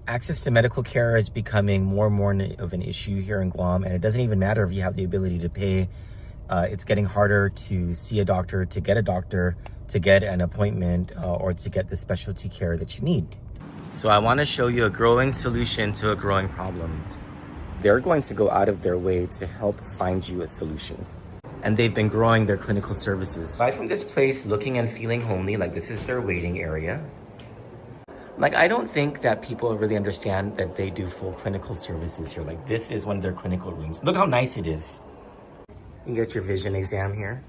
Access to medical care is becoming more and more of an issue here in Guam, and it doesn't even matter if you have the ability to pay. It's getting harder to see a doctor, to get an appointment, or to get the specialty care that you need. So I want to show you a growing solution to a growing problem. They're going to go out of their way to help find you a solution. And they've been growing their clinical services. Aside from this place looking and feeling homely, like this is their waiting area. Like, I don't think that people really understand that they do full clinical services here. Like, this is one of their clinical rooms. Look how nice it is. You get your vision exam here.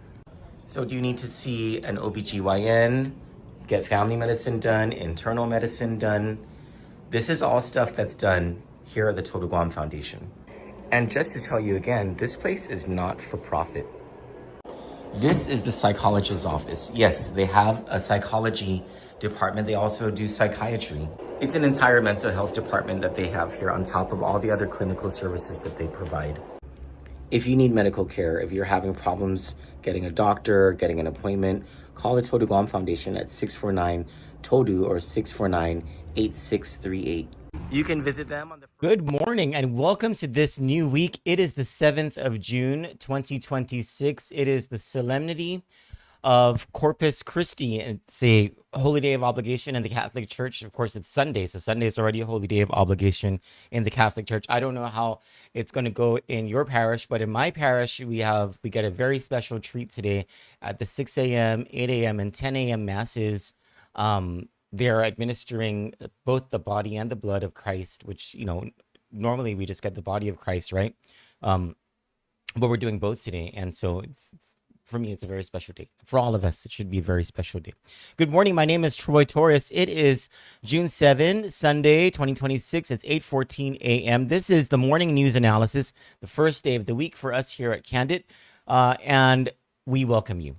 So do you need to see an OBGYN, get family medicine done, internal medicine done? This is all stuff that's done here at the Total Guam Foundation. And just to tell you again, this place is not for profit. This is the psychologist's office. Yes, they have a psychology department. They also do psychiatry. It's an entire mental health department that they have here on top of all the other clinical services that they provide. If you need medical care, if you're having problems getting a doctor, getting an appointment, call the Todu Guam Foundation at 649-TODU or 649-8638. You can visit them on the... Good morning and welcome to this new week. It is the 7th of June, 2026. It is the solemnity of Corpus Christi. It's a holy day of obligation in the Catholic Church. Of course, it's Sunday, so Sunday is already a holy day of obligation in the Catholic Church. I don't know how it's going to go in your parish, but in my parish, we get a very special treat today at the 6 a.m., 8 a.m., and 10 a.m. masses. They're administering both the body and the blood of Christ, which, you know, normally we just get the body of Christ, right? But we're doing both today, and so it's for me, it's a very special day. For all of us, it should be a very special day. Good morning. My name is Troy Torres. It is June 7, Sunday, 2026. It's 8:14 a.m. This is the morning news analysis, the first day of the week for us here at Kandit, and we welcome you.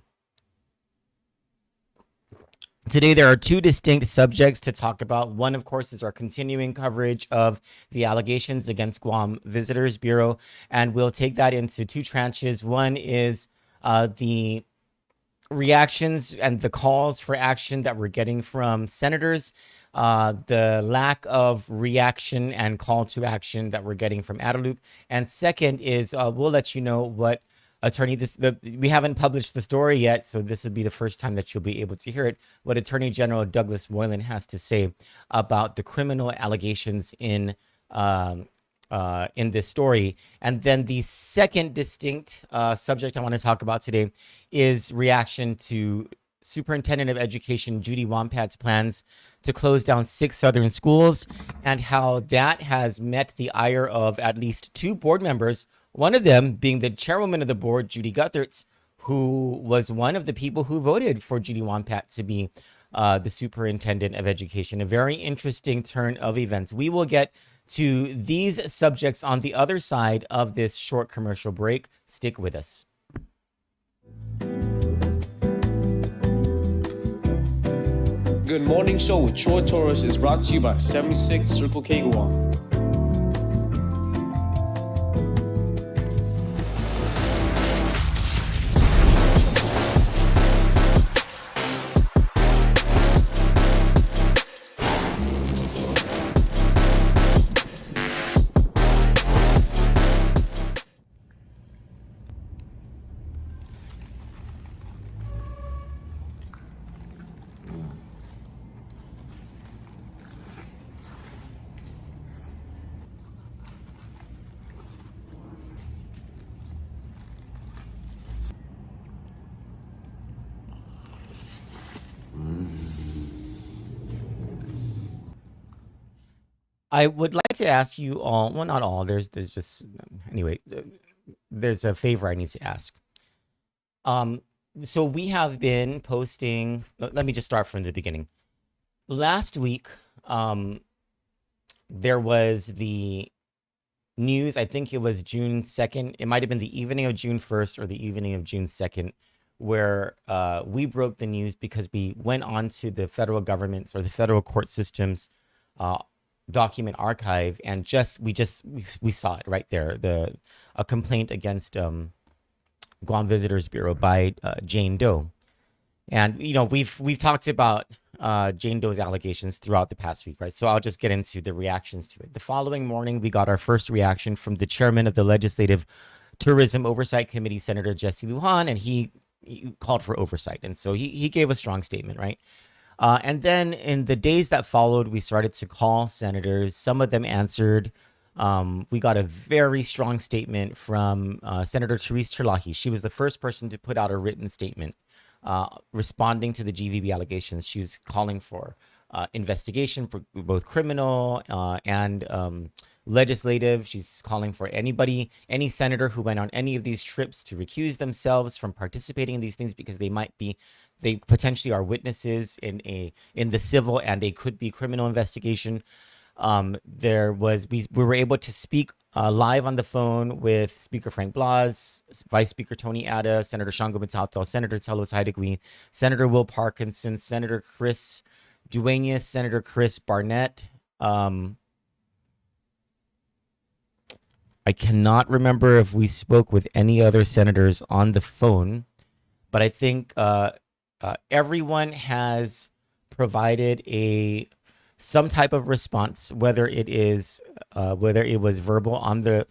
Today, there are two distinct subjects to talk about. One, of course, is our continuing coverage of the allegations against Guam Visitors Bureau, and we'll take that into two tranches. One is the reactions and the calls for action that we're getting from senators, the lack of reaction and call to action that we're getting from Adelup. And second is we'll let you know what we haven't published the story yet, so this would be the first time that you'll be able to hear it, what Attorney General Douglas Moylan has to say about the criminal allegations in this story. And then the second distinct subject I want to talk about today is reaction to Superintendent of Education Judy Wampat's plans to close down 6 southern schools and how that has met the ire of at least 2 board members, one of them being the chairwoman of the board, Judy Guthertz, who was one of the people who voted for Judy Wampat to be the Superintendent of Education. A very interesting turn of events. We will get to these subjects on the other side of this short commercial break. Stick with us. Good Morning Show with Troy Torres is brought to you by 76 Circle K Guam. I would like to ask you all, well, not all, there's a favor I need to ask. So we have been posting, let me just start from the beginning. Last week, there was the news, I think it was June 2nd, it might have been the evening of June 1st or the evening of June 2nd, where we broke the news because we went on to the federal government's or the federal court system's document archive, and we saw it right there, a complaint against Guam Visitors Bureau by Jane Doe. And you know, we've talked about Jane Doe's allegations throughout the past week, right? So I'll just get into the reactions to it. The following morning, we got our first reaction from the chairman of the Legislative Tourism Oversight Committee, Senator Jesse Lujan, and he called for oversight. And so he gave a strong statement, right? And then in the days that followed, we started to call senators. Some of them answered. We got a very strong statement from Senator Therese Terlahi. She was the first person to put out a written statement responding to the GVB allegations. She was calling for investigation for both criminal and legislative. She's calling for any senator who went on any of these trips to recuse themselves from participating in these things because they potentially are witnesses in the civil and a could be criminal investigation. We were able to speak live on the phone with Speaker Frank Blas, Vice Speaker Tony Ada, Senator Shango Matato, Senator Telo Taidegui, Senator Will Parkinson, Senator Chris Duenas, Senator Chris Barnett. I cannot remember if we spoke with any other senators on the phone, but I think everyone has provided some type of response, whether it was verbal on the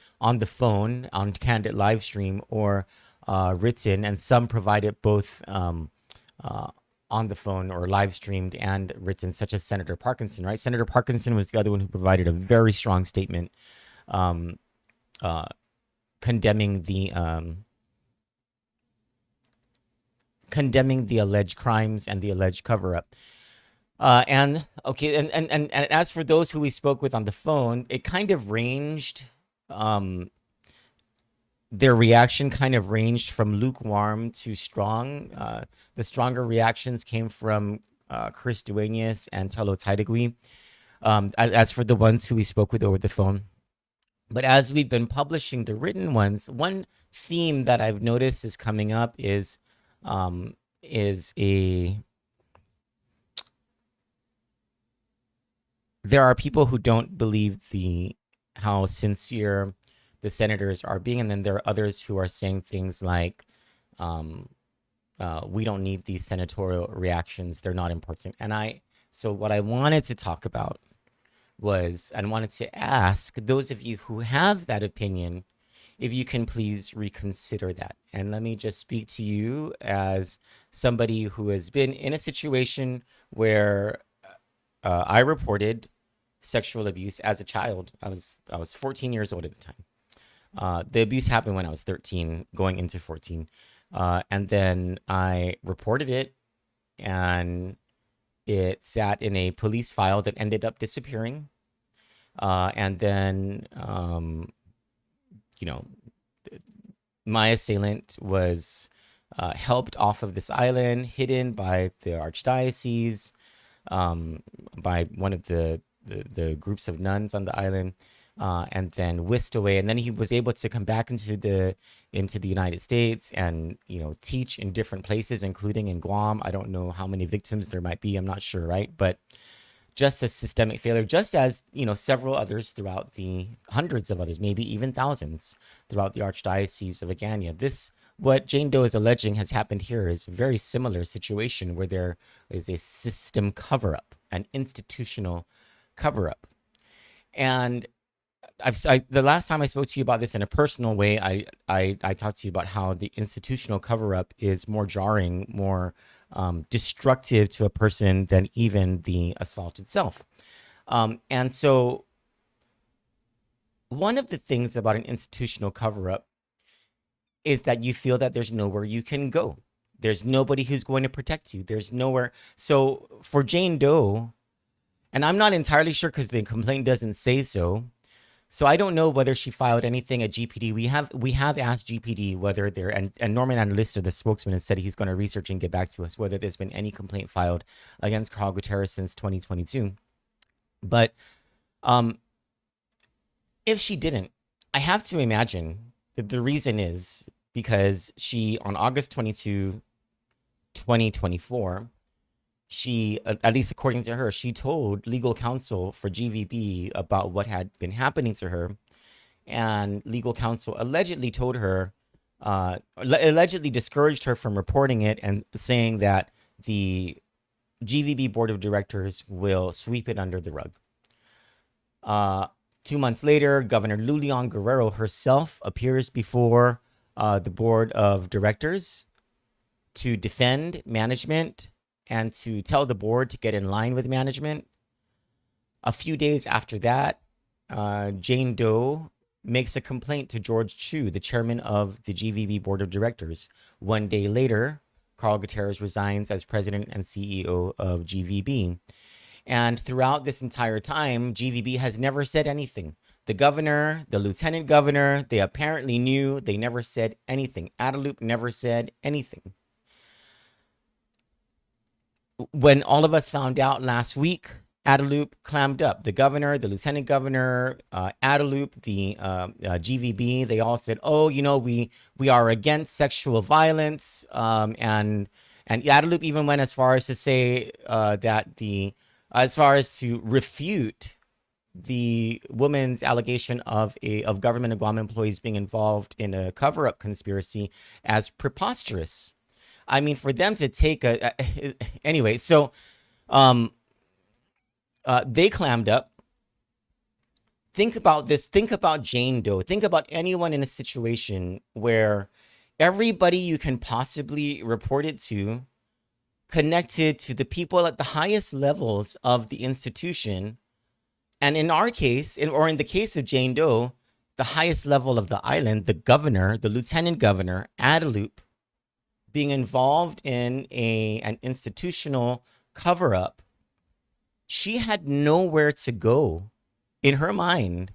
phone on Kandit live stream or written, and some provided both on the phone or live streamed and written, such as Senator Parkinson. Right, Senator Parkinson was the other one who provided a very strong statement condemning the alleged crimes and the alleged cover-up. And as for those who we spoke with on the phone, it kind of ranged. Their reaction kind of ranged from lukewarm to strong. The stronger reactions came from Chris Duenas and Telo Taidegui. As for the ones who we spoke with over the phone. But as we've been publishing the written ones, one theme that I've noticed is coming up is there are people who don't believe how sincere the senators are being, and then there are others who are saying things like, we don't need these senatorial reactions, they're not important. So what I wanted to talk about and wanted to ask those of you who have that opinion, if you can please reconsider that. And let me just speak to you as somebody who has been in a situation where I reported sexual abuse as a child. I was 14 years old at the time. The abuse happened when I was 13, going into 14. And then I reported it, and it sat in a police file that ended up disappearing. And then, my assailant was helped off of this island, hidden by the archdiocese, by one of the groups of nuns on the island, and then whisked away. And then he was able to come back into the United States and teach in different places, including in Guam. I don't know how many victims there might be. I'm not sure, right? But just a systemic failure, just as several others throughout the hundreds of others, maybe even thousands throughout the Archdiocese of Agana. What Jane Doe is alleging has happened here is a very similar situation where there is a system cover-up, an institutional cover-up. And the last time I spoke to you about this in a personal way, I talked to you about how the institutional cover-up is more jarring, more destructive to a person than even the assault itself. And so one of the things about an institutional cover-up is that you feel that there's nowhere you can go. There's nobody who's going to protect you. There's nowhere. So for Jane Doe, and I'm not entirely sure because the complaint doesn't say so, so I don't know whether she filed anything at GPD. We have asked GPD whether there, and Norman Analista, the spokesman, has said he's going to research and get back to us whether there's been any complaint filed against Carl Guthertz since 2022. But if she didn't, I have to imagine that the reason is because she, on August 22, 2024, she, at least according to her, she told legal counsel for GVB about what had been happening to her. And legal counsel allegedly told her, allegedly discouraged her from reporting it and saying that the GVB board of directors will sweep it under the rug. 2 months later, Governor Lulian Guerrero herself appears before the board of directors to defend management and to tell the board to get in line with management. A few days after that, Jane Doe makes a complaint to George Chu, the chairman of the GVB board of directors. 1 day later, Carl Guthertz resigns as president and CEO of GVB. And throughout this entire time, GVB has never said anything. The governor, the lieutenant governor, they apparently knew. They never said anything. Adelup never said anything. When all of us found out last week, Adelup clammed up. The governor, the lieutenant governor, Adelup, the GVB, they all said, oh, you know, we are against sexual violence. And Adelup even went as far as to say as far as to refute the woman's allegation of government and Guam employees being involved in a cover-up conspiracy as preposterous. I mean, for them to take anyway, so they clammed up. Think about this. Think about Jane Doe. Think about anyone in a situation where everybody you can possibly report it to connected to the people at the highest levels of the institution. And in our case, or in the case of Jane Doe, the highest level of the island, the governor, the lieutenant governor, Adelup, being involved in an institutional cover-up, she had nowhere to go in her mind.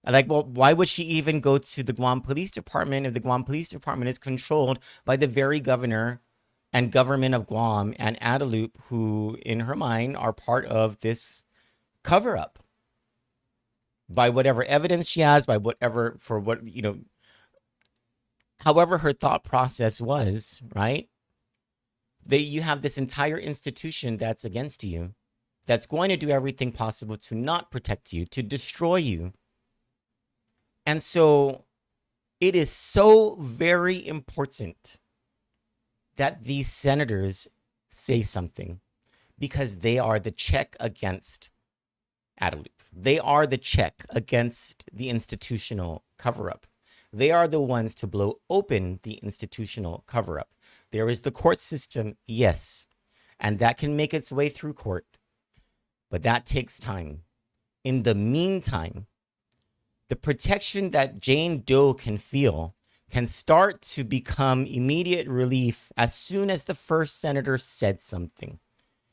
Like, well, why would she even go to the Guam Police Department if the Guam Police Department is controlled by the very governor and government of Guam and Adelup, who in her mind are part of this cover-up? By whatever evidence she has, by whatever, for what, you know, however her thought process was, right? You have this entire institution that's against you, that's going to do everything possible to not protect you, to destroy you. And so it is so very important that these senators say something, because they are the check against Adelup. They are the check against the institutional cover-up. They are the ones to blow open the institutional cover-up. There is the court system, yes, and that can make its way through court, but that takes time. In the meantime, the protection that Jane Doe can feel can start to become immediate relief as soon as the first senator said something.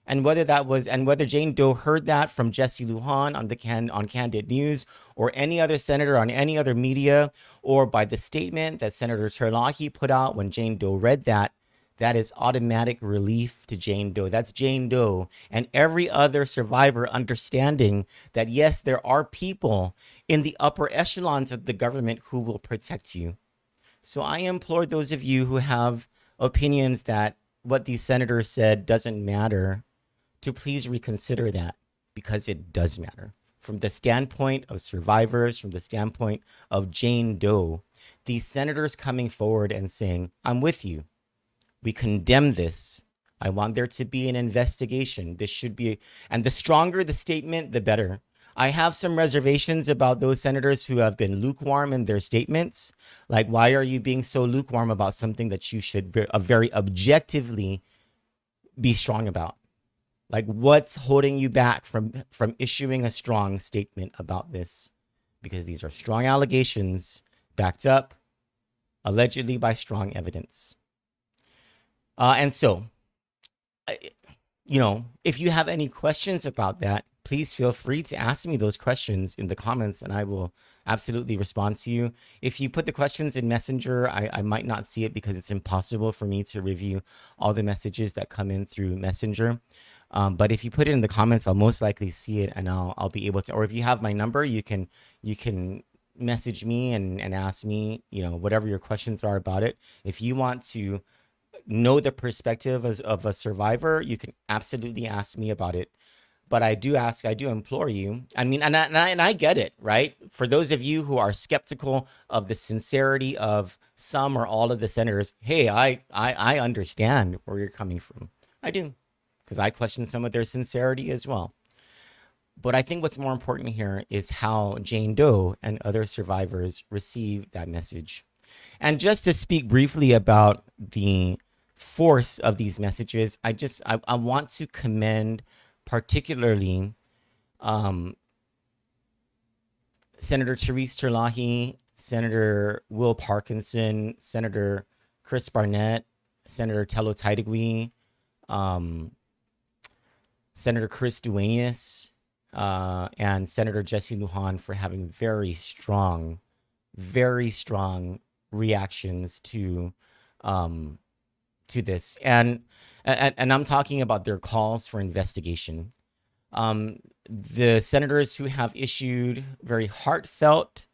And whether Jane Doe heard that from Jesse Lujan on Kandit News, or any other senator on any other media, or by the statement that Senator Terlahi put out when Jane Doe read that, that is automatic relief to Jane Doe. That's Jane Doe and every other survivor understanding that, yes, there are people in the upper echelons of the government who will protect you. So I implore those of you who have opinions that what these senators said doesn't matter to please reconsider that, because it does matter. From the standpoint of survivors, from the standpoint of Jane Doe, these senators coming forward and saying, I'm with you. We condemn this. I want there to be an investigation. This should be, and the stronger the statement, the better. I have some reservations about those senators who have been lukewarm in their statements. Like, why are you being so lukewarm about something that you should very objectively be strong about? Like, what's holding you back from issuing a strong statement about this? Because these are strong allegations backed up allegedly by strong evidence. And so, you know, if you have any questions about that, please feel free to ask me those questions in the comments, and I will absolutely respond to you. If you put the questions in Messenger, I might not see it because it's impossible for me to review all the messages that come in through Messenger. But if you put it in the comments, I'll most likely see it, and I'll be able to. Or if you have my number, you can message me and ask me, you know, whatever your questions are about it. If you want to know the perspective of a survivor, you can absolutely ask me about it. But I do implore you. I mean, and I get it, right? For those of you who are skeptical of the sincerity of some or all of the senators, hey, I understand where you're coming from. I do. because I question some of their sincerity as well. But I think what's more important here is how Jane Doe and other survivors receive that message. And just to speak briefly about the force of these messages, I want to commend particularly Senator Therese Terlahi, Senator Will Parkinson, Senator Chris Barnett, Senator Tello Taitigui, Senator Chris Duenas, and Senator Jesse Lujan for having very strong reactions to this, and I'm talking about their calls for investigation. The senators who have issued very heartfelt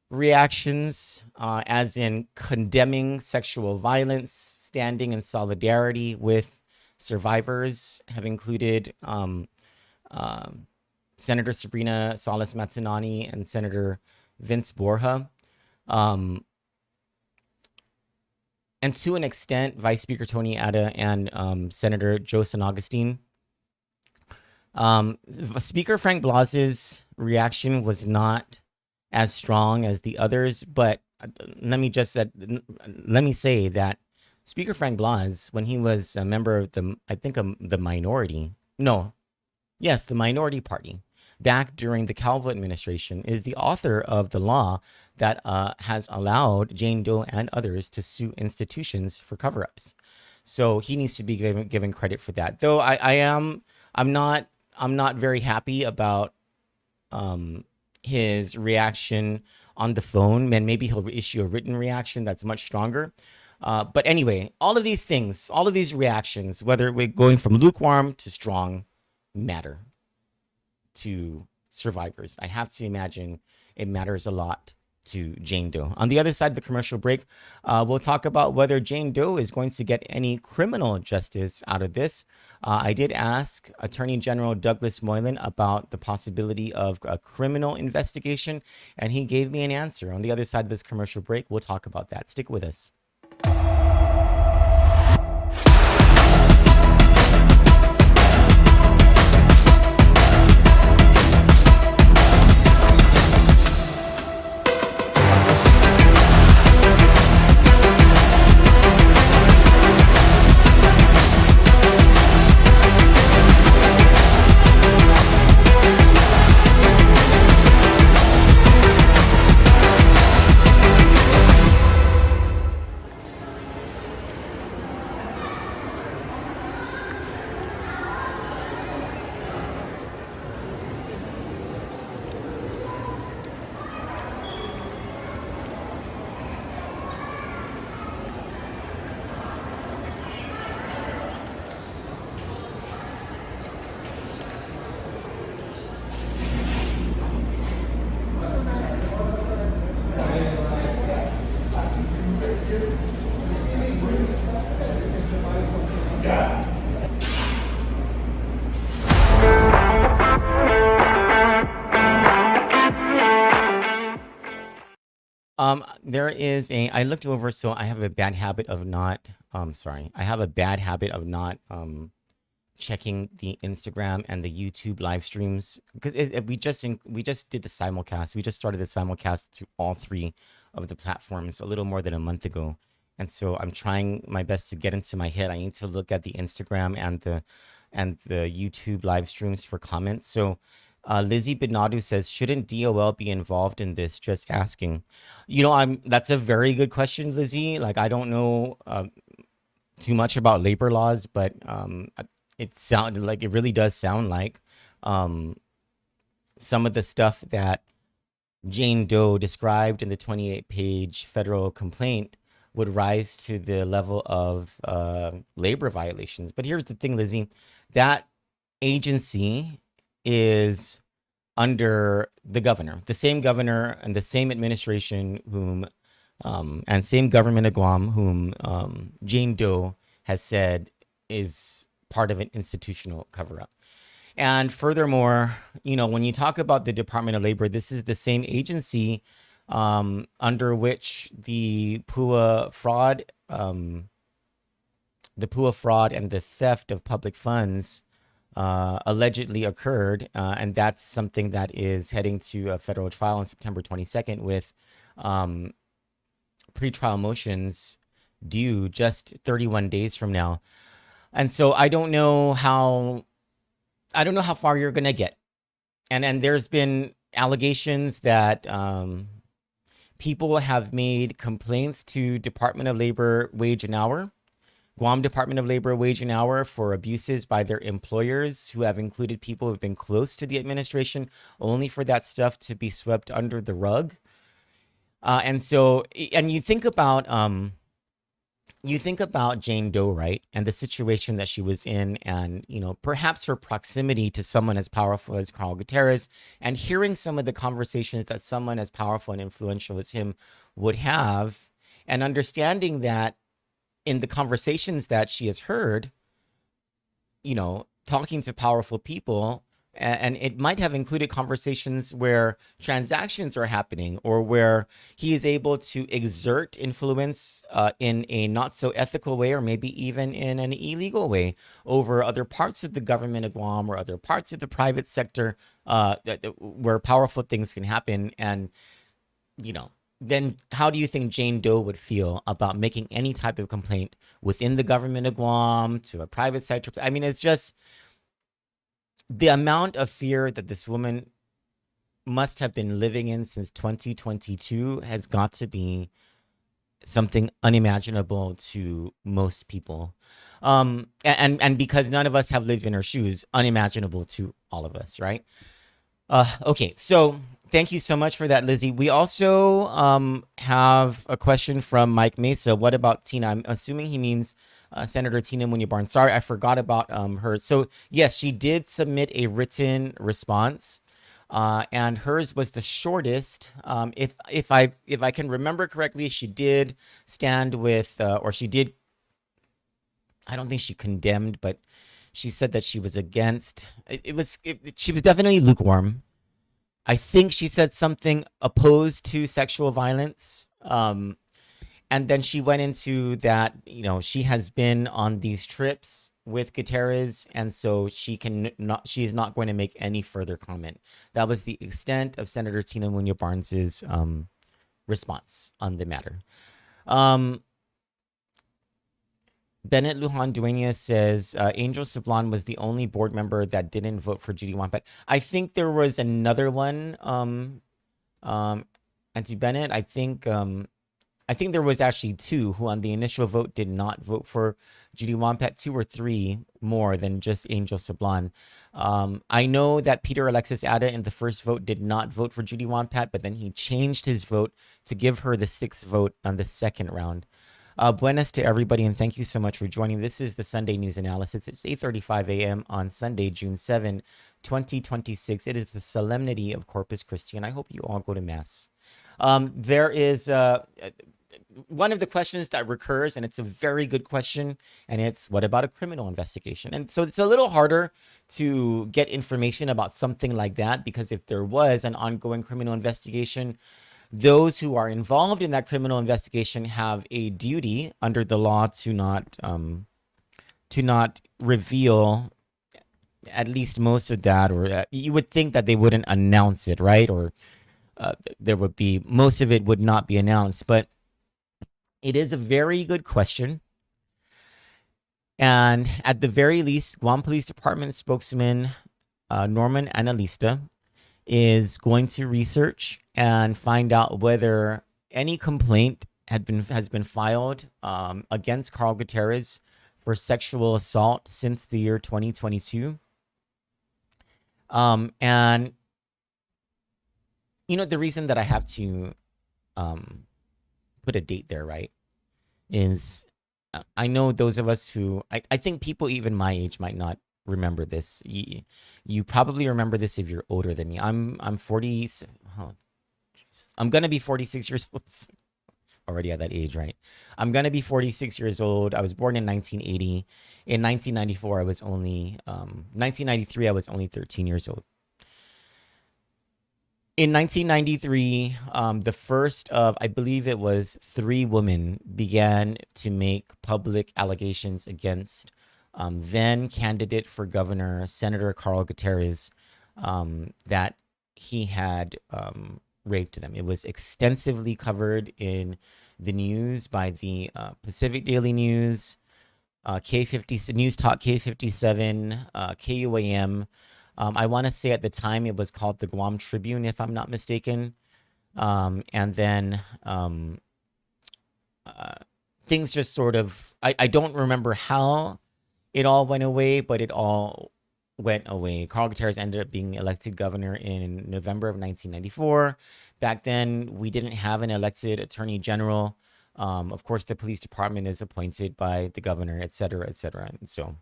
reactions, as in condemning sexual violence, standing in solidarity with survivors, have included Senator Sabrina Salas Matsinani and Senator Vince Borja. And to an extent, Vice Speaker Tony Ada and Senator Joe San Augustine. Speaker Frank Blas's reaction was not as strong as the others, but let me say that Speaker Frank Blas, when he was a member of the minority party back during the Calvo administration, is the author of the law that has allowed Jane Doe and others to sue institutions for cover-ups. So he needs to be given credit for that. Though I'm not very happy about his reaction on the phone, and maybe he'll issue a written reaction that's much stronger. But anyway, all of these things, all of these reactions, whether we're going from lukewarm to strong, matter to survivors. I have to imagine it matters a lot to Jane Doe. On the other side of the commercial break, we'll talk about whether Jane Doe is going to get any criminal justice out of this. I did ask Attorney General Douglas Moylan about the possibility of a criminal investigation, and he gave me an answer. On the other side of this commercial break, we'll talk about that. Stick with us. I looked over, so I have a bad habit of not, checking the Instagram and the YouTube live streams, because we just did the simulcast. We just started the simulcast to all three of the platforms a little more than a month ago. And so I'm trying my best to get into my head. I need to look at the Instagram and the YouTube live streams for comments. So Lizzie Benadu says, shouldn't DOL be involved in this? Just asking. That's a very good question, Lizzie. Like, I don't know too much about labor laws, but it really does sound like some of the stuff that Jane Doe described in the 28-page federal complaint would rise to the level of labor violations. But here's the thing, Lizzie, that agency is under the governor, the same governor and the same administration and same government of Guam whom Jane Doe has said is part of an institutional cover-up. And furthermore, when you talk about the Department of Labor, this is the same agency under which the PUA fraud the PUA fraud and the theft of public funds allegedly occurred, and that's something that is heading to a federal trial on September 22nd with pretrial motions due just 31 days from now. And so I don't know how far you're gonna get. And there's been allegations that people have made complaints to Department of Labor Wage and Hour, Guam Department of Labor Wage and Hour, for abuses by their employers who have included people who've been close to the administration, only for that stuff to be swept under the rug. And you think about Jane Doe, right? And the situation that she was in, and, perhaps her proximity to someone as powerful as Carl Guthertz, and hearing some of the conversations that someone as powerful and influential as him would have, and understanding that in the conversations that she has heard, talking to powerful people, and it might have included conversations where transactions are happening, or where he is able to exert influence in a not so ethical way, or maybe even in an illegal way, over other parts of the government of Guam or other parts of the private sector, where powerful things can happen. And, then how do you think Jane Doe would feel about making any type of complaint within the government of Guam to a private sector? I mean, it's just the amount of fear that this woman must have been living in since 2022 has got to be something unimaginable to most people. And because none of us have lived in her shoes, unimaginable to all of us, right? Okay, so thank you so much for that, Lizzie. We also have a question from Mike Mesa. What about Tina? I'm assuming he means Senator Tina Muñoz. Sorry, I forgot about her. So yes, she did submit a written response, and hers was the shortest. If I can remember correctly, she did stand with, or she did. I don't think she condemned, but she said that she was against. She was definitely lukewarm. I think she said something opposed to sexual violence. And then she went into that, she has been on these trips with Gutierrez, and so she is not going to make any further comment. That was the extent of Senator Tina Muñoz Barnes's response on the matter. Bennett Lujan Dueñas says Angel Sablan was the only board member that didn't vote for Judy Wampat. I think there was another one, Auntie Bennett. I think there was actually two who on the initial vote did not vote for Judy Wampat, 2 or 3 more than just Angel Sablan. I know that Peter Alexis Ada in the first vote did not vote for Judy Wampat, but then he changed his vote to give her the 6th vote on the second round. Buenas to everybody, and thank you so much for joining. This is the Sunday News Analysis. It's 8:35 a.m. on Sunday, June 7, 2026. It is the solemnity of Corpus Christi, and I hope you all go to Mass. There is one of the questions that recurs, and it's a very good question, and it's, what about a criminal investigation? And so it's a little harder to get information about something like that, because if there was an ongoing criminal investigation, those who are involved in that criminal investigation have a duty under the law to not reveal at least most of that, or you would think that they wouldn't announce it, right? Or there would be, most of it would not be announced. But it is a very good question. And at the very least, Guam Police Department spokesman Norman Analista is going to research and find out whether any complaint has been filed against Carl Gutierrez for sexual assault since the year 2022. And the reason that I have to put a date there, right, is I know those of us who, I think people even my age might not remember this. You probably remember this if you're older than me. I'm 40. Oh, Jesus. I'm gonna be 46 years old. Already at that age, right? I'm gonna be 46 years old. I was born in 1980. In 1994, 1993, I was only 13 years old. In 1993, the first of, I believe it was 3 women, began to make public allegations against then candidate for governor, Senator Carl Gutierrez, that he had raped them. It was extensively covered in the news by the Pacific Daily News, K50 News Talk K57, KUAM. I want to say at the time it was called the Guam Tribune, if I'm not mistaken. And then things just sort of, I don't remember how it all went away, but it all went away. Carl Gutierrez ended up being elected governor in November of 1994. Back then, we didn't have an elected attorney general. Of course, the police department is appointed by the governor, et cetera, et cetera. And so,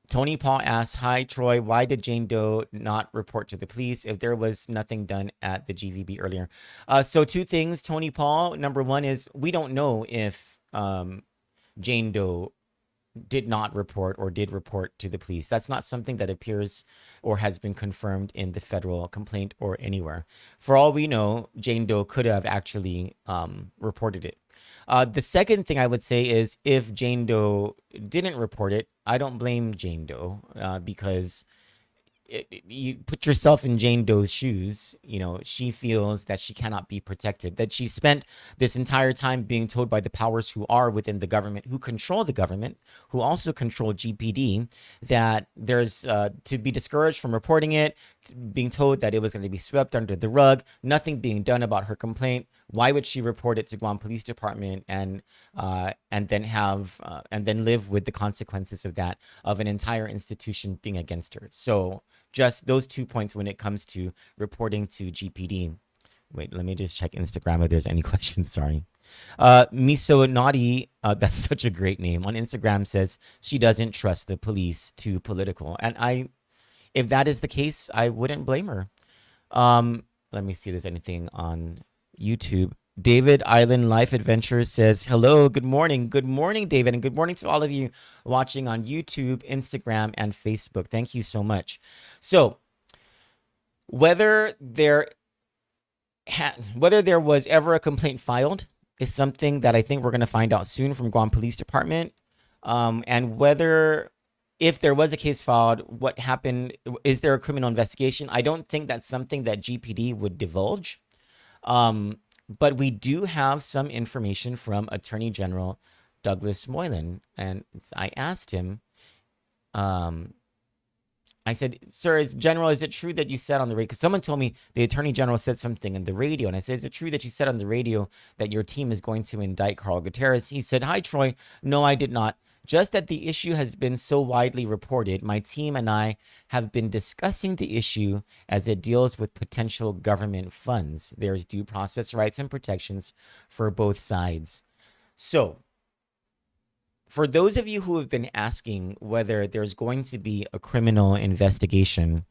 Tony Paul asks, hi, Troy, why did Jane Doe not report to the police if there was nothing done at the GVB earlier? So 2 things, Tony Paul. Number 1 is we don't know if Jane Doe did not report or did report to the police. That's not something that appears or has been confirmed in the federal complaint or anywhere. For all we know, Jane Doe could have actually reported it. The second thing I would say is if Jane Doe didn't report it, I don't blame Jane Doe because you put yourself in Jane Doe's shoes. You know, she feels that she cannot be protected, that she spent this entire time being told by the powers who are within the government, who control the government, who also control GPD, that there's to be discouraged from reporting it, being told that it was going to be swept under the rug, nothing being done about her complaint. Why would she report it to Guam Police Department and then live with the consequences of that, of an entire institution being against her? So just those 2 points when it comes to reporting to GPD. Wait, let me just check Instagram if there's any questions. Sorry. Miso Naughty, that's such a great name, on Instagram says she doesn't trust the police too political. And if that is the case, I wouldn't blame her. Let me see if there's anything on YouTube. David Island Life Adventures says, hello, good morning. Good morning, David, and good morning to all of you watching on YouTube, Instagram, and Facebook. Thank you so much. So, whether there was ever a complaint filed is something that I think we're going to find out soon from Guam Police Department. And if there was a case filed, what happened? Is there a criminal investigation? I don't think that's something that GPD would divulge. But we do have some information from Attorney General Douglas Moylan. And I asked him, I said, sir, General, is it true that you said on the radio? Because someone told me the Attorney General said something in the radio. And I said, is it true that you said on the radio that your team is going to indict Carl Gutierrez? He said, hi, Troy. No, I did not. Just that the issue has been so widely reported, my team and I have been discussing the issue as it deals with potential government funds. There's due process rights and protections for both sides. So, for those of you who have been asking whether there's going to be a criminal investigation,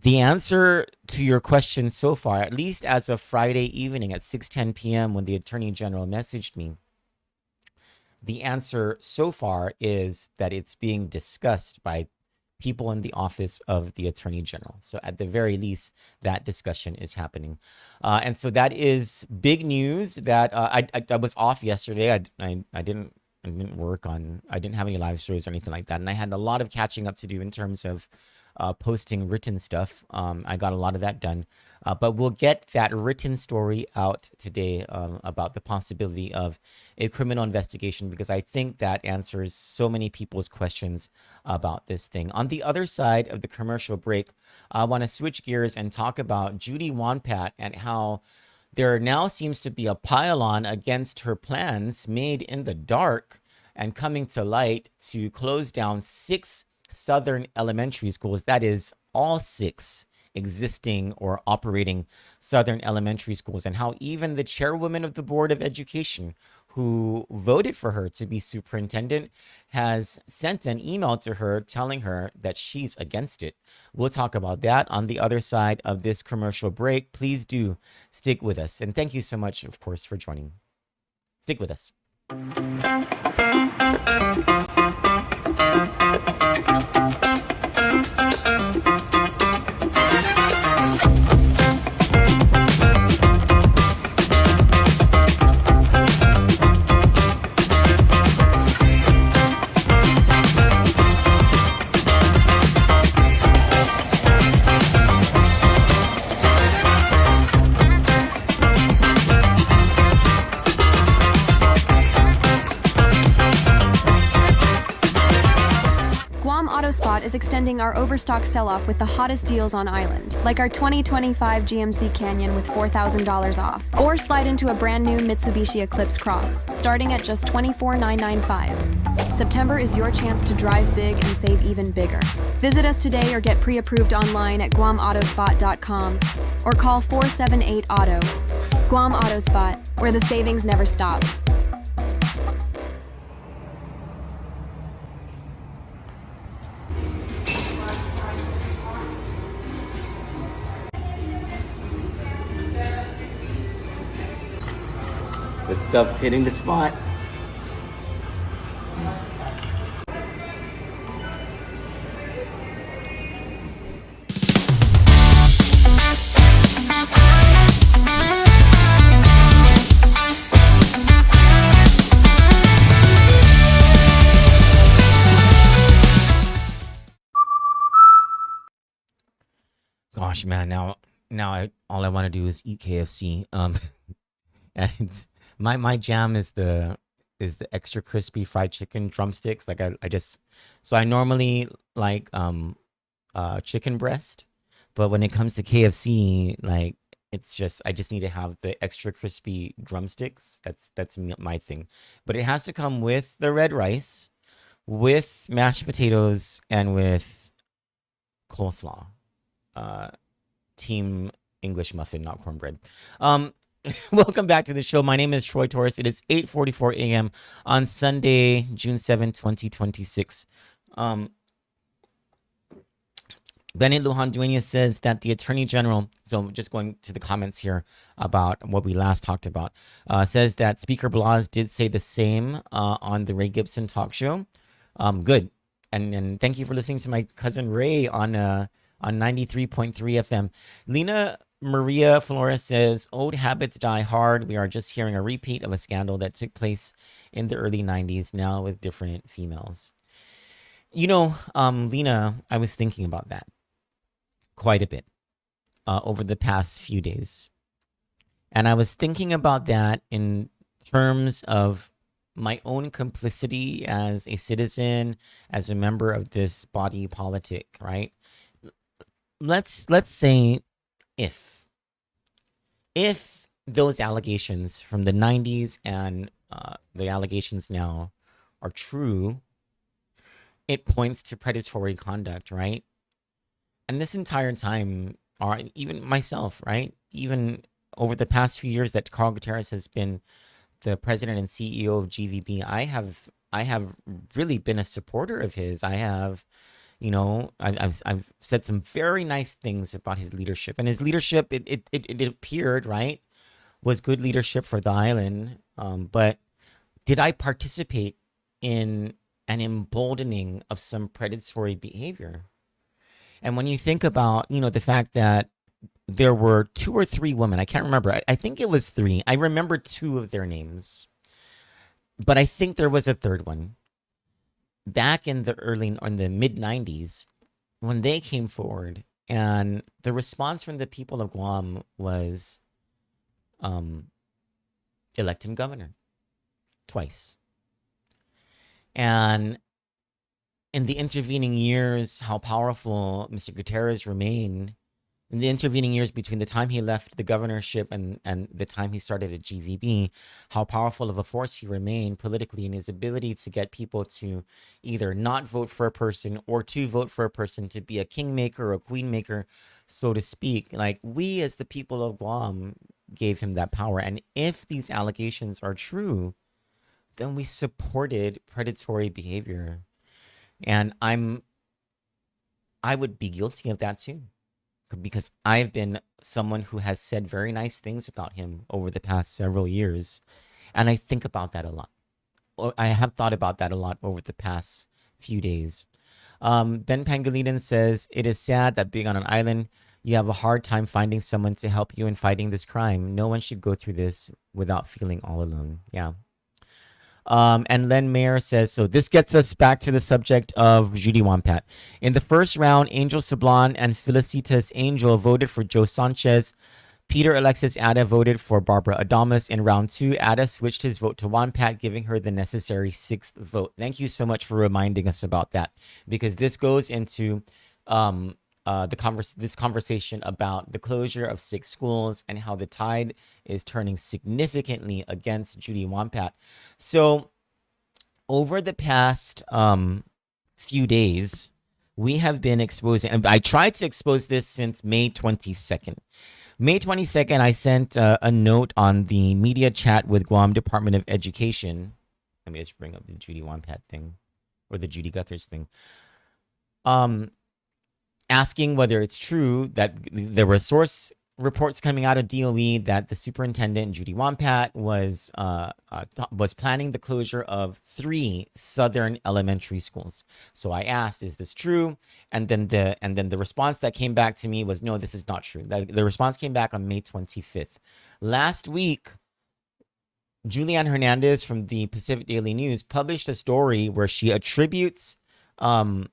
the answer to your question so far, at least as of Friday evening at 6:10 p.m. when the Attorney General messaged me, the answer so far is that it's being discussed by people in the office of the Attorney General. So at the very least, that discussion is happening. And so that is big news that I was off yesterday. I didn't work on, I didn't have any live shows or anything like that. And I had a lot of catching up to do in terms of posting written stuff. I got a lot of that done. But we'll get that written story out today about the possibility of a criminal investigation, because I think that answers so many people's questions about this thing. On the other side of the commercial break, I want to switch gears and talk about Judy Wonpat and how there now seems to be a pile-on against her plans made in the dark and coming to light to close down 6 Southern elementary schools. That is all 6 existing or operating Southern elementary schools, and how even the chairwoman of the Board of Education who voted for her to be superintendent has sent an email to her telling her that she's against it. We'll talk about that on the other side of this commercial break. Please do stick with us. And thank you so much, of course, for joining. Stick with us. is extending our overstock sell-off with the hottest deals on island, like our 2025 GMC Canyon with $4,000 off. Or slide into a brand new Mitsubishi Eclipse Cross, starting at just $24,995. September is your chance to drive big and save even bigger. Visit us today or get pre-approved online at guamautospot.com or call 478-AUTO. Guam Auto Spot, where the savings never stop. The stuff's hitting the spot. Gosh, man, now all I want to do is eat KFC. And it's my jam is the extra crispy fried chicken drumsticks. Like I normally like chicken breast, but when it comes to KFC, like I just need to have the extra crispy drumsticks. That's my thing. But it has to come with the red rice, with mashed potatoes, and with coleslaw. Team English muffin, not cornbread. Welcome back to the show. My name is Troy Torres. It is 8:44 a.m. on Sunday, June 7, 2026. Bennett Lujan Dueñas says that the Attorney General, so just going to the comments here about what we last talked about, says that Speaker Blas did say the same on the Ray Gibson talk show. Good. And thank you for listening to my cousin Ray on 93.3 FM. Lena Maria Flores says, old habits die hard. We are just hearing a repeat of a scandal that took place in the early 90s, now with different females. You know, Lena, I was thinking about that quite a bit over the past few days. And I was thinking about that in terms of my own complicity as a citizen, as a member of this body politic, right? Let's say if those allegations from the 90s and the allegations now are true, it points to predatory conduct, right? And this entire time, or even myself, right? Even over the past few years that Carl Guthertz has been the president and CEO of GVB, I have really been a supporter of his. I have, you know, I've said some very nice things about his leadership, and his leadership, it appeared, right, was good leadership for the island. But did I participate in an emboldening of some predatory behavior? And when you think about, you know, the fact that there were 2 or 3 women, I can't remember. I think it was 3. I remember 2 of their names, but I think there was a third one. Back in the mid 90s, when they came forward, and the response from the people of Guam was elect him governor twice. And in the intervening years, how powerful Mr. Gutierrez remained, in the intervening years between the time he left the governorship and the time he started at GVB, how powerful of a force he remained politically in his ability to get people to either not vote for a person or to vote for a person, to be a kingmaker or a queenmaker, so to speak. Like, we as the people of Guam gave him that power. And if these allegations are true, then we supported predatory behavior. And I would be guilty of that too, because I've been someone who has said very nice things about him over the past several years. And I think about that a lot. I have thought about that a lot over the past few days. Ben Pangolinan says, it is sad that being on an island, you have a hard time finding someone to help you in fighting this crime. No one should go through this without feeling all alone. Yeah. And Len Mayer says, so this gets us back to the subject of Judy Wampat. In the first round, Angel Sablan and Felicitas Angel voted for Joe Sanchez Peter Alexis Ada voted for Barbara Adamas in round 2. Ada switched his vote to Wampat, giving her the necessary 6th vote. Thank you so much for reminding us about that, because this goes into this conversation about the closure of 6 schools and how the tide is turning significantly against Judy Wampat. So over the past few days, we have been exposing, and I tried to expose this since May 22nd. May 22nd, I sent a note on the media chat with Guam Department of Education. Let me just bring up the Judy Wampat thing, or the Judy Guthertz thing. Asking whether it's true that there were source reports coming out of DOE that the superintendent, Judy Wampat, was planning the closure of 3 southern elementary schools. So I asked, is this true? And then the response that came back to me was, no, this is not true. The response came back on May 25th. Last week, Julianne Hernandez from the Pacific Daily News published a story where she attributes the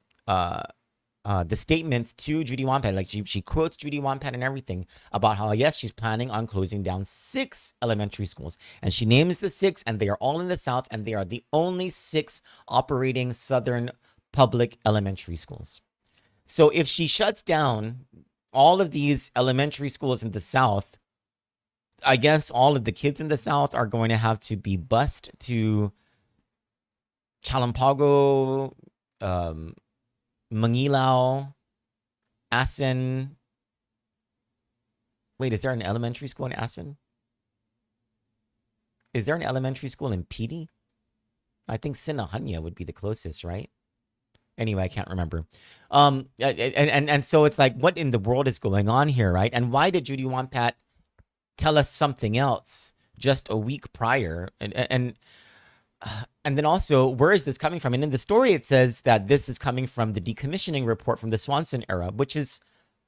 statements to Judy Wampat. Like she quotes Judy Wampat and everything about how, yes, she's planning on closing down 6 elementary schools. And she names the 6, and they are all in the South, and they are the only 6 operating Southern public elementary schools. So if she shuts down all of these elementary schools in the South, I guess all of the kids in the South are going to have to be bused to Chalampago, Mangilao, Asin. Wait, is there an elementary school in Asin? Is there an elementary school in Pidi? I think Sinahanya would be the closest, right? Anyway, I can't remember. And so it's like, what in the world is going on here, right? And why did Judy Wampat tell us something else just a week prior? And then also, where is this coming from? And in the story, it says that this is coming from the decommissioning report from the Swanson era, which is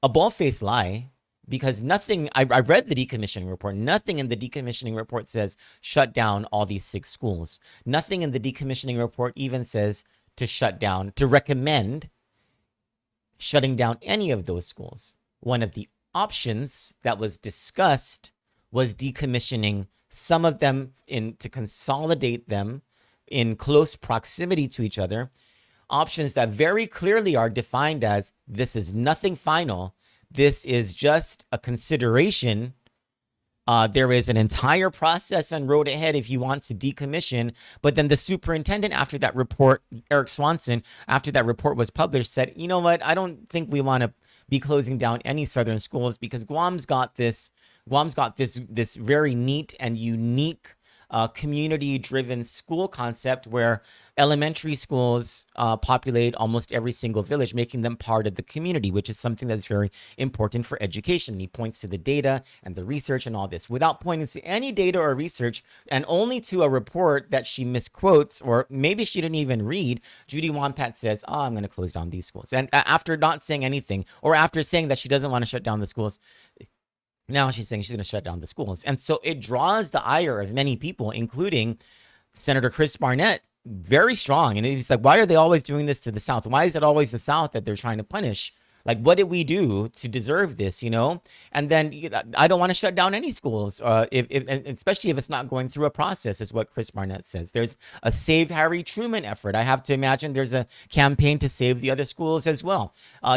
a bald-faced lie, because nothing, I read the decommissioning report, nothing in the decommissioning report says shut down all these 6 schools. Nothing in the decommissioning report even says to shut down, to recommend shutting down any of those schools. One of the options that was discussed was decommissioning some of them to consolidate them in close proximity to each other. Options that very clearly are defined as, this is nothing final. This is just a consideration. There is an entire process and road ahead if you want to decommission. But then the superintendent, after that report, Eric Swanson, after that report was published, said, you know what? I don't think we want to be closing down any Southern schools, because Guam's got this very neat and unique community-driven school concept where elementary schools populate almost every single village, making them part of the community, which is something that's very important for education. He points to the data and the research and all this. Without pointing to any data or research, and only to a report that she misquotes, or maybe she didn't even read, Judy Wampat says, oh, I'm going to close down these schools. And after not saying anything, or after saying that she doesn't want to shut down the schools, now she's saying she's going to shut down the schools. And so it draws the ire of many people, including Senator Chris Barnett, very strong. And he's like, why are they always doing this to the South? Why is it always the South that they're trying to punish? Like, what did we do to deserve this, And then I don't want to shut down any schools, especially if it's not going through a process, is what Chris Barnett says. There's a Save Harry Truman effort. I have to imagine there's a campaign to save the other schools as well.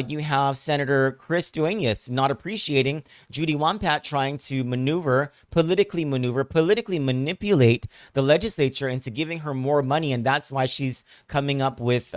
You have Senator Chris Duenas not appreciating Judy Wampat trying to politically manipulate the legislature into giving her more money, and that's why she's coming up with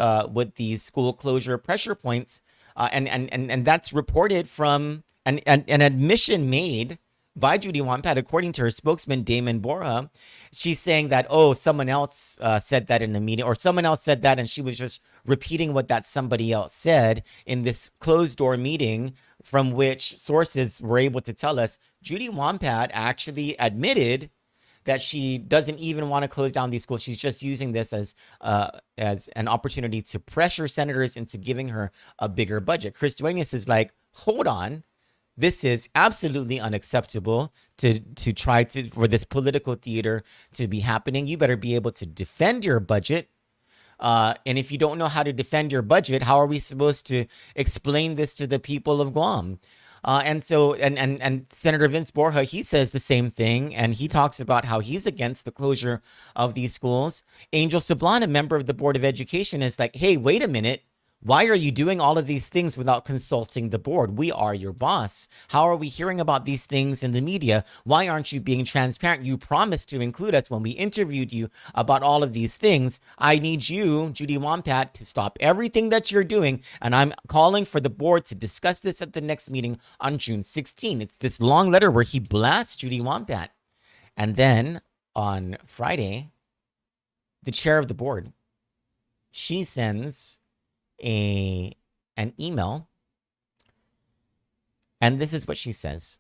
these school closure pressure points. And that's reported from an admission made by Judy Wampat, according to her spokesman, Damon Borja. She's saying that, someone else said that in a meeting, or someone else said that, and she was just repeating what that somebody else said in this closed-door meeting, from which sources were able to tell us Judy Wampat actually admitted that she doesn't even want to close down these schools. She's just using this as an opportunity to pressure senators into giving her a bigger budget. Chris Duenas is like, hold on. This is absolutely unacceptable to try for this political theater to be happening. You better be able to defend your budget. And if you don't know how to defend your budget, how are we supposed to explain this to the people of Guam? And Senator Vince Borja, he says the same thing, and he talks about how he's against the closure of these schools. Angel Sablan, a member of the Board of Education, is like, hey, wait a minute. Why are you doing all of these things without consulting the board? We are your boss. How are we hearing about these things in the media? Why aren't you being transparent? You promised to include us when we interviewed you about all of these things. I need you, Judy Wampat, to stop everything that you're doing. And I'm calling for the board to discuss this at the next meeting on June 16. It's this long letter where he blasts Judy Wampat. And then on Friday, the chair of the board, she sends an email, and this is what she says.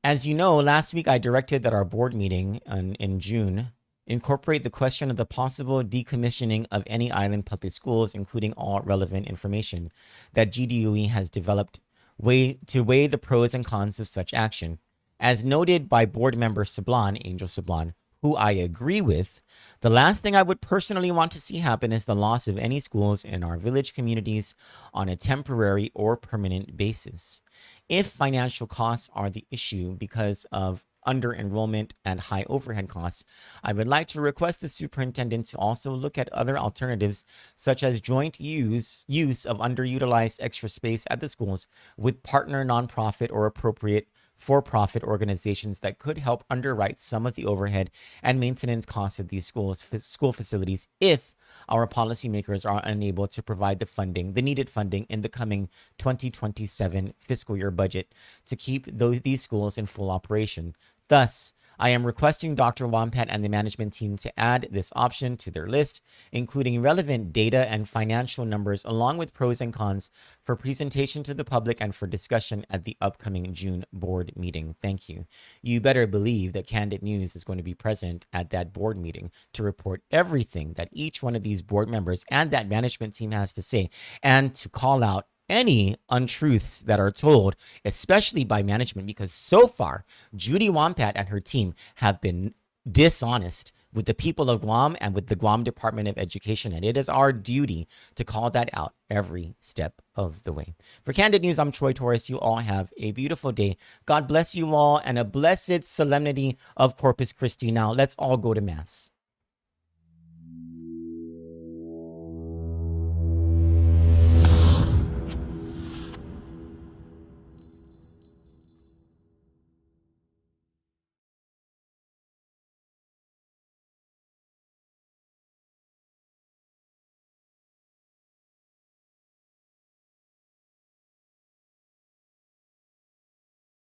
As you know, last week I directed that our board meeting in June incorporate the question of the possible decommissioning of any island public schools, including all relevant information that GDOE has developed to weigh the pros and cons of such action. As noted by board member Sablan, Angel Sablan, who I agree with, the last thing I would personally want to see happen is the loss of any schools in our village communities on a temporary or permanent basis. If financial costs are the issue because of under-enrollment and high overhead costs, I would like to request the superintendent to also look at other alternatives, such as joint use of underutilized extra space at the schools with partner nonprofit or appropriate for-profit organizations that could help underwrite some of the overhead and maintenance costs of these school facilities if our policymakers are unable to provide the needed funding in the coming 2027 fiscal year budget to keep these schools in full operation. Thus, I am requesting Dr. Wampat and the management team to add this option to their list, including relevant data and financial numbers along with pros and cons for presentation to the public and for discussion at the upcoming June board meeting. Thank you. You better believe that Kandit News is going to be present at that board meeting to report everything that each one of these board members and that management team has to say, and to call out any untruths that are told, especially by management, because so far, Judy Wampat and her team have been dishonest with the people of Guam and with the Guam Department of Education, and it is our duty to call that out every step of the way. For Kandit News, I'm Troy Torres. You all have a beautiful day. God bless you all, and a blessed solemnity of Corpus Christi. Now, let's all go to Mass.